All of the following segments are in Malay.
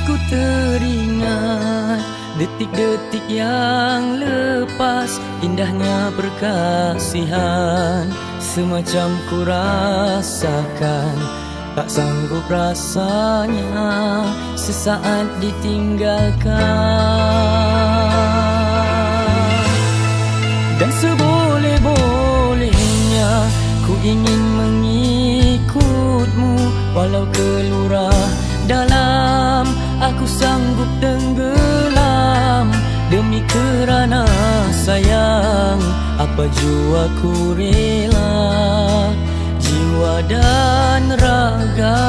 ku teringat detik-detik yang lepas, indahnya perkasihan semacam ku rasakan. Tak sanggup rasanya sesaat ditinggalkan. Dan seboleh-bolehnya ku ingin mengikutmu, walau kelurah dalam aku sanggup tenggelam. Demi kerana sayang, apa jua ku rela, jiwa dan raga.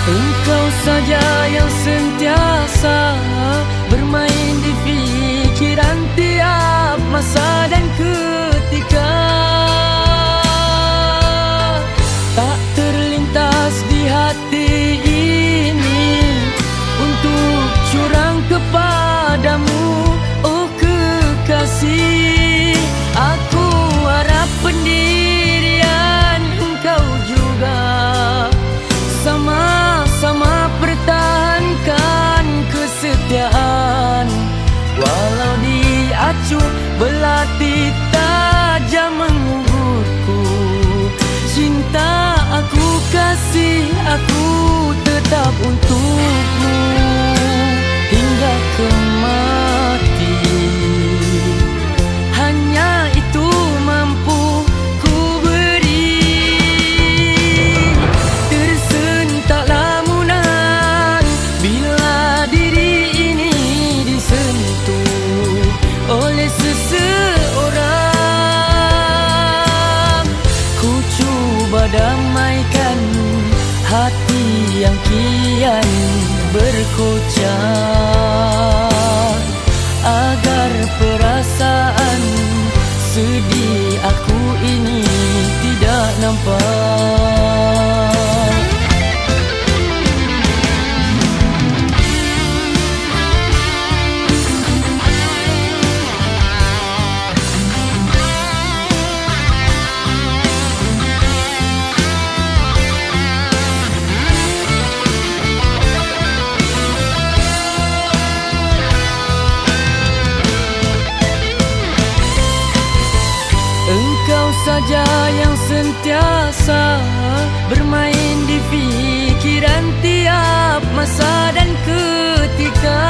Engkau saja yang sentiasa bermain di fikiran tiap masa dan ketika. Tak terlintas di hati ini untuk curang kepadamu, oh kekasih. Aku harap pendirian engkau juga sama-sama pertahankan kesetiaan. Walau diacuh belati tajam menggugurku, cinta aku kasih aku tetap untukmu hingga kemati. Hanya itu mampu ku beri. Tersentak lamunan bila diri ini disentuh oleh seseorang. Ku cuba damaikan hati yang kian berkocak, agar perasaan sedih aku ini tidak nampak. Engkau saja yang sentiasa bermain di fikiran tiap masa dan ketika.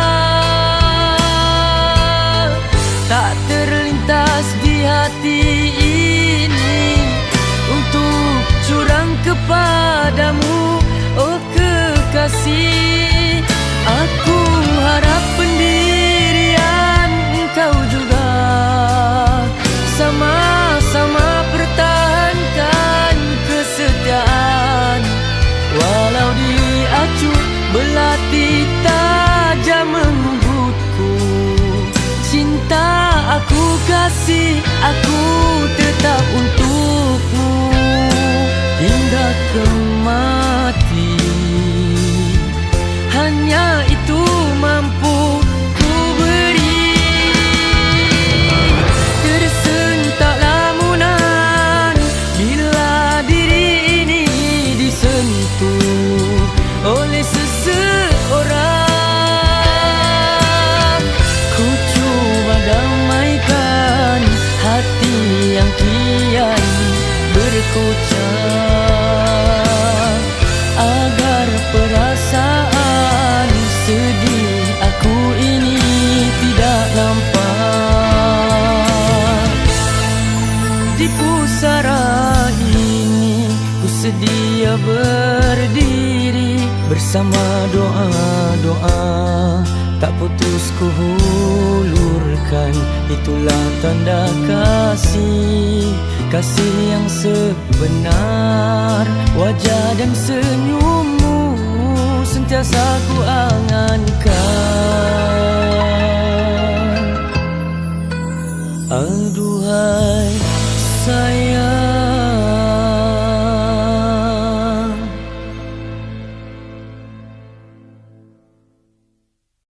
Tak terlintas di hati ini untuk curang kepadamu, oh kekasih. Aku harap pendirian engkau juga sama-sama pertahankan kesetiaan. Walau diacuh belati tajam menggugurku, cinta aku kasih aku tetap untukmu hingga kemati. Hanya itu mampu ku beri. Tersentak lamunan bila diri ini disentuh oleh seseorang. Ku cuba damaikan hati yang kian berkocak, agar perasaan sedih aku ini tidak nampak. Di pusara ini ku sedia berdiri bersama doa-doa, tak putus ku hulurkan. Itulah tanda kasih, kasih yang sebenar. Wajah dan senyummu sentiasa ku angankan. Aduhai